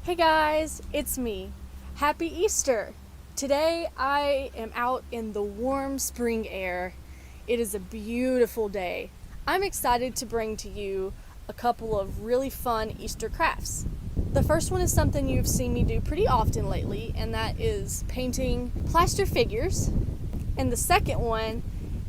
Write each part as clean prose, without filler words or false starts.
Hey guys, it's me. Happy Easter! Today I am out in the warm spring air. It is a beautiful day. I'm excited to bring to you a couple of really fun Easter crafts. The first one is something you've seen me do pretty often lately, and that is painting plaster figures. And the second one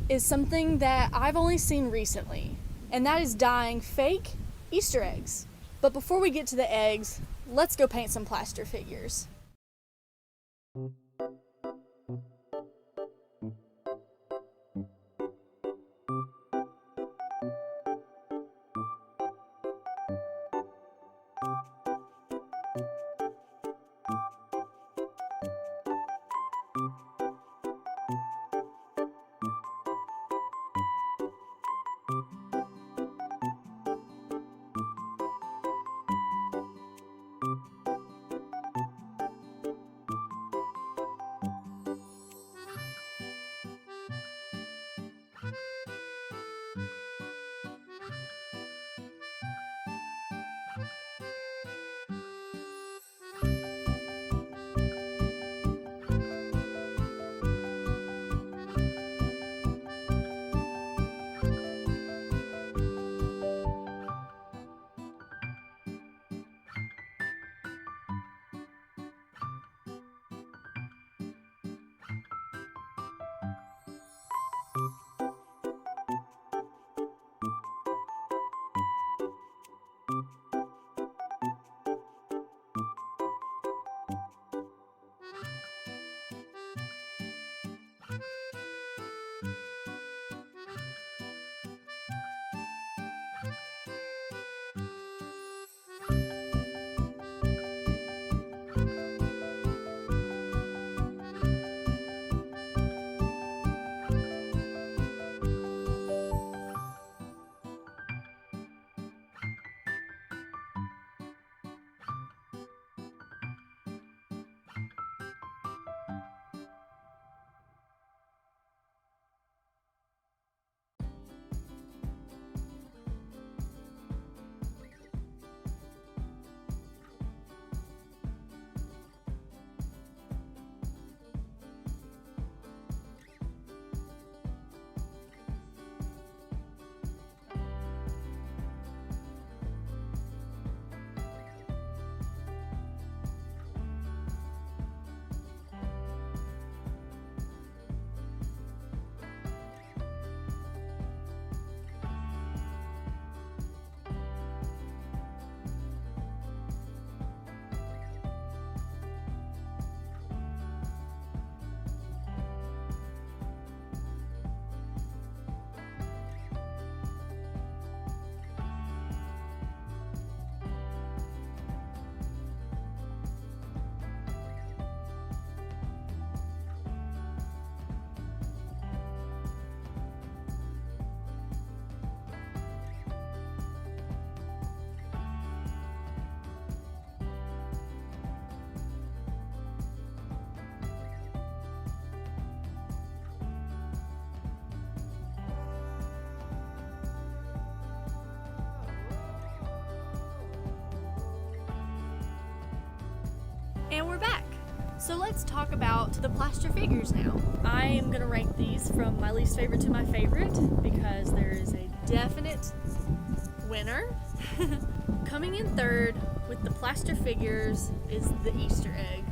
is something that I've only seen recently, and that is dyeing fake Easter eggs. But before we get to the eggs, let's go paint some plaster figures. And we're back. So let's talk about the plaster figures now. I am gonna rank these from my least favorite to my favorite because there is a definite winner. Coming in third with the plaster figures is the Easter egg.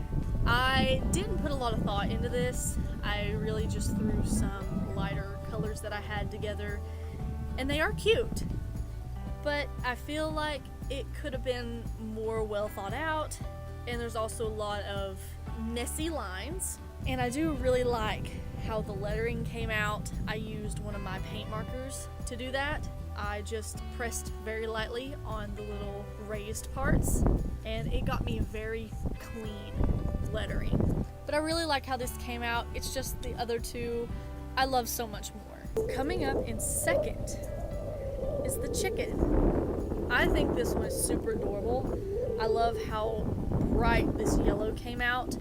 I didn't put a lot of thought into this. I really just threw some lighter colors that I had together, and they are cute. But I feel like it could have been more well thought out. And there's also a lot of messy lines. And I do really like how the lettering came out. I used one of my paint markers to do that. I just pressed very lightly on the little raised parts, and it got me very clean lettering. But I really like how this came out. It's just the other two I love so much more. Coming up in second is the chicken. I think this one is super adorable. I love how bright this yellow came out.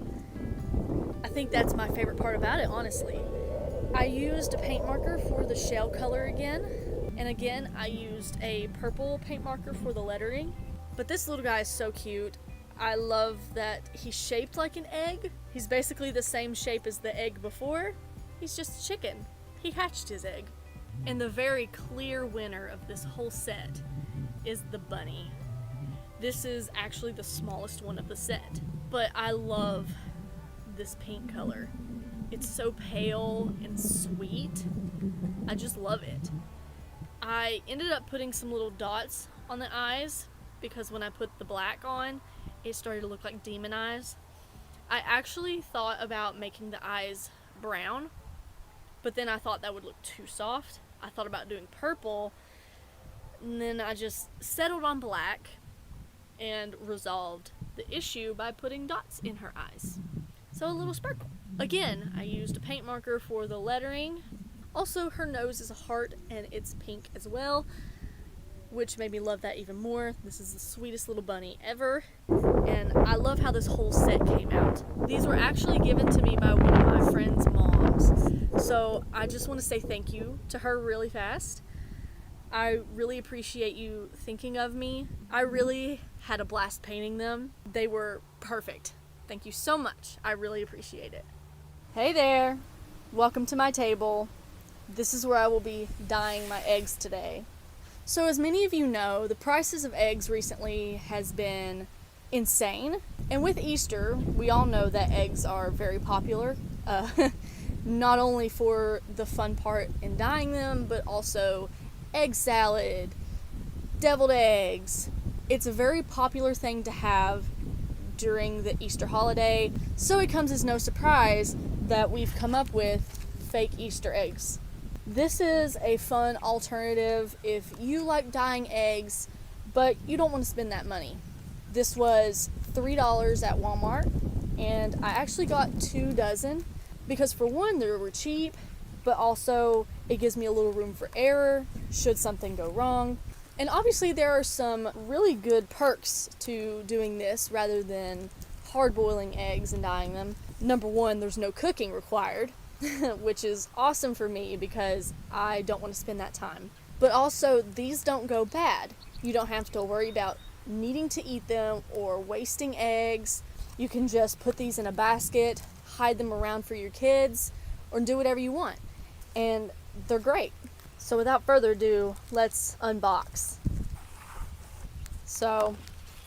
I think that's my favorite part about it, honestly. I used a paint marker for the shell color again, and again I used a purple paint marker for the lettering. But this little guy is so cute. I love that he's shaped like an egg. He's basically the same shape as the egg before. He's just a chicken. He hatched his egg. And the very clear winner of this whole set is the bunny. This is actually the smallest one of the set, but I love this pink color. It's so pale and sweet. I just love it. I ended up putting some little dots on the eyes because when I put the black on, it started to look like demon eyes. I actually thought about making the eyes brown, but then I thought that would look too soft. I thought about doing purple, and then I just settled on black and resolved the issue by putting dots in her eyes. So a little sparkle. Again, I used a paint marker for the lettering. Also, her nose is a heart and it's pink as well, which made me love that even more. This is the sweetest little bunny ever, and I love how this whole set came out. These were actually given to me by one of my friend's moms, so I just want to say thank you to her really fast. I really appreciate you thinking of me. I really had a blast painting them. They were perfect. Thank you so much. I really appreciate it. Hey there. Welcome to my table. This is where I will be dyeing my eggs today. So as many of you know, the prices of eggs recently has been insane. And with Easter, we all know that eggs are very popular. Not only for the fun part in dyeing them, but also egg salad, deviled eggs. It's a very popular thing to have during the Easter holiday, so it comes as no surprise that we've come up with fake Easter eggs. This is a fun alternative if you like dyeing eggs, but you don't want to spend that money. This was $3 at Walmart, and I actually got 2 dozen because for one, they were cheap, but also it gives me a little room for error should something go wrong. And obviously there are some really good perks to doing this rather than hard boiling eggs and dyeing them. Number one, there's no cooking required, which is awesome for me because I don't want to spend that time. But also, these don't go bad. You don't have to worry about needing to eat them or wasting eggs. You can just put these in a basket, hide them around for your kids, or do whatever you want. And they're great. So without further ado, let's unbox. So,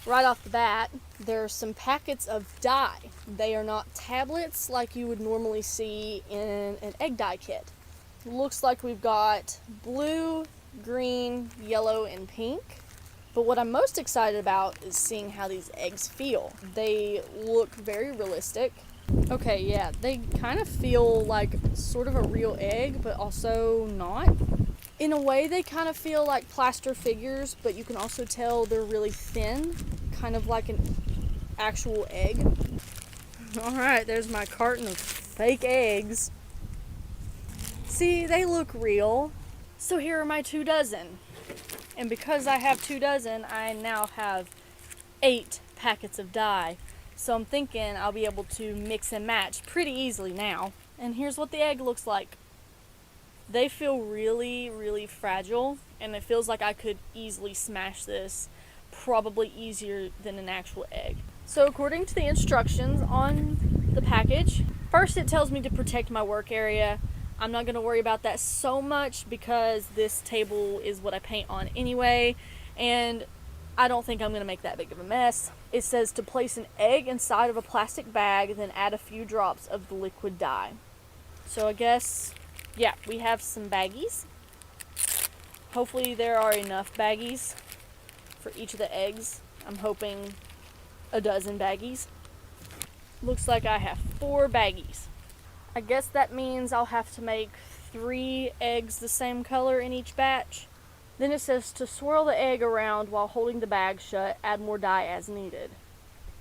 right off the bat, there are some packets of dye. They are not tablets like you would normally see in an egg dye kit. Looks like we've got blue, green, yellow, and pink. But what I'm most excited about is seeing how these eggs feel. They look very realistic. Okay, yeah, they kind of feel like sort of a real egg, but also not. In a way, they kind of feel like plaster figures, but you can also tell they're really thin, kind of like an actual egg. Alright, there's my carton of fake eggs. See, they look real. So here are my 2 dozen. And because I have 2 dozen, I now have 8 packets of dye. So I'm thinking I'll be able to mix and match pretty easily now. And here's what the egg looks like. They feel really, really fragile, and it feels like I could easily smash this, probably easier than an actual egg. So according to the instructions on the package, first it tells me to protect my work area. I'm not going to worry about that so much because this table is what I paint on anyway, and I don't think I'm going to make that big of a mess. It says to place an egg inside of a plastic bag, then add a few drops of the liquid dye. So I guess, yeah, we have some baggies. Hopefully there are enough baggies for each of the eggs. I'm hoping a dozen baggies. Looks like I have 4 baggies. I guess that means I'll have to make 3 eggs the same color in each batch. Then it says to swirl the egg around while holding the bag shut, add more dye as needed.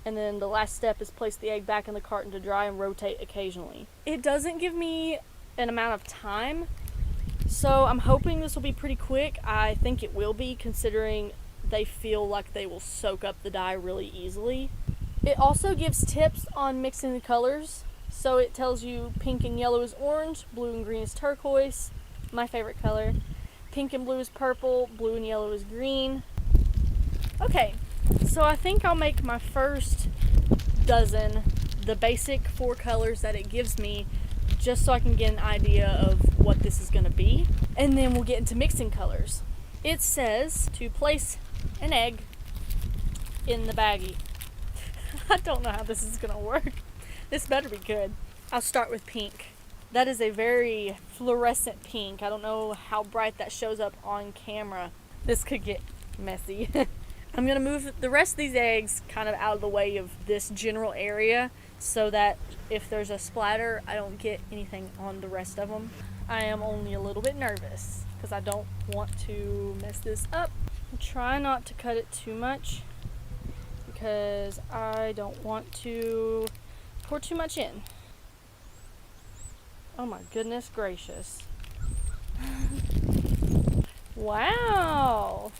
And then the last step is place the egg back in the carton to dry and rotate occasionally. It doesn't give me an amount of time, so I'm hoping this will be pretty quick. I think it will be, considering they feel like they will soak up the dye really easily. It also gives tips on mixing the colors. So it tells you pink and yellow is orange, blue and green is turquoise, my favorite color. Pink and blue is purple, blue and yellow is green. Okay, So I think I'll make my first dozen the basic 4 colors that it gives me, just so I can get an idea of what this is going to be, and then we'll get into mixing colors. It says to place an egg in the baggie. I don't know how this is going to work. This better be good. I'll start with pink. That is a very fluorescent pink. I don't know how bright that shows up on camera. This could get messy. I'm going to move the rest of these eggs kind of out of the way of this general area so that if there's a splatter, I don't get anything on the rest of them. I am only a little bit nervous because I don't want to mess this up. I'll try not to cut it too much because I don't want to pour too much in. Oh my goodness gracious. Wow.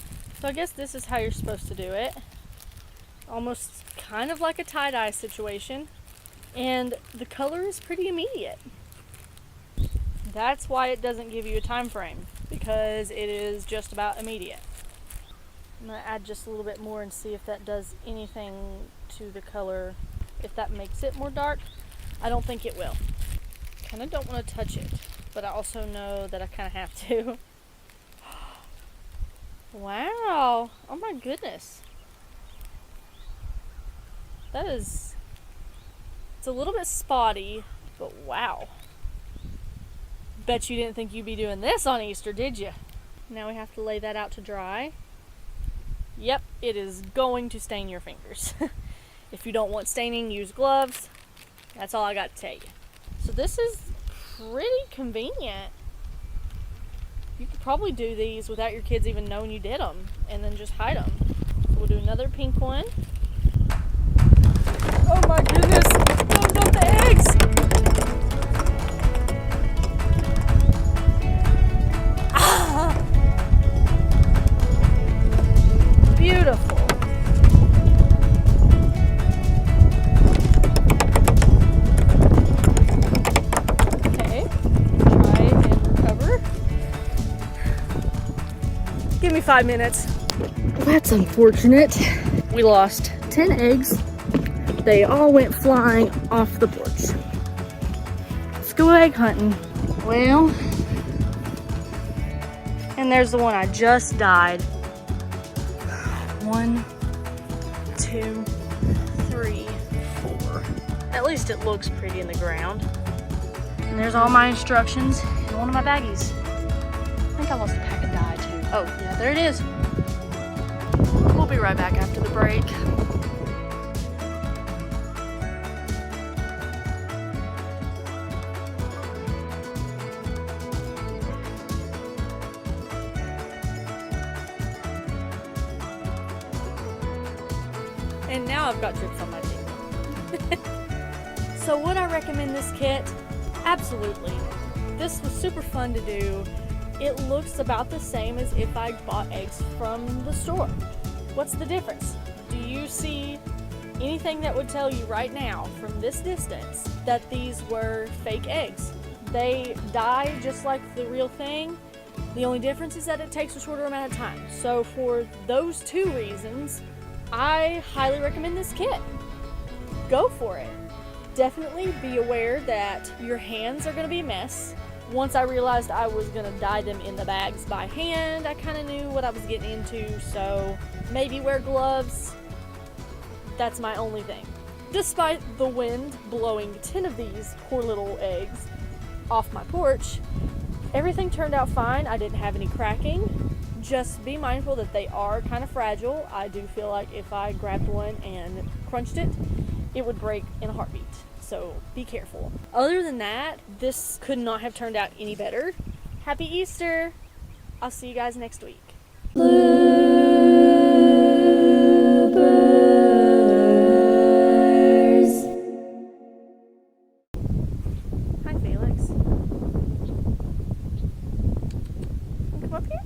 So I guess this is how you're supposed to do it. Almost kind of like a tie-dye situation. And the color is pretty immediate. That's why it doesn't give you a time frame, because it is just about immediate. I'm going to add just a little bit more and see if that does anything to the color, if that makes it more dark. I don't think it will. Kind of don't want to touch it, but I also know that I kind of have to. Wow. Oh my goodness. That is... It's a little bit spotty, but wow. Bet you didn't think you'd be doing this on Easter, did you? Now we have to lay that out to dry. Yep, it is going to stain your fingers. If you don't want staining, use gloves. That's all I got to tell you. So this is pretty convenient. You could probably do these without your kids even knowing you did them, and then just hide them. So we'll do another pink one. Oh my goodness! Oh, not the eggs! Ah! Beautiful. Okay, try and recover. Give me 5 minutes. Well, that's unfortunate. We lost 10 eggs. They all went flying off the porch. Let's go egg hunting. Well, and there's the one I just dyed. 1, 2, 3, 4. At least it looks pretty in the ground. And there's all my instructions in one of my baggies. I think I lost a pack of dye too. Oh, yeah, there it is. We'll be right back after the break. And now I've got drips on my teeth. So would I recommend this kit? Absolutely. This was super fun to do. It looks about the same as if I bought eggs from the store. What's the difference? Do you see anything that would tell you right now from this distance that these were fake eggs? They die just like the real thing. The only difference is that it takes a shorter amount of time. So for those 2 reasons, I highly recommend this kit. Go for it. Definitely be aware that your hands are going to be a mess. Once I realized I was going to dye them in the bags by hand, I kind of knew what I was getting into, so maybe wear gloves. That's my only thing. Despite the wind blowing 10 of these poor little eggs off my porch, everything turned out fine. I didn't have any cracking. Just be mindful that they are kind of fragile. I do feel like if I grabbed one and crunched it, it would break in a heartbeat. So be careful. Other than that, this could not have turned out any better. Happy Easter! I'll see you guys next week. Hi, Felix. Come up here.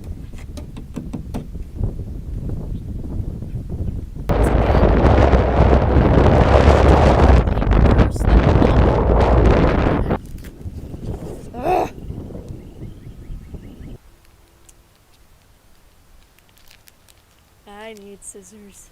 I need scissors.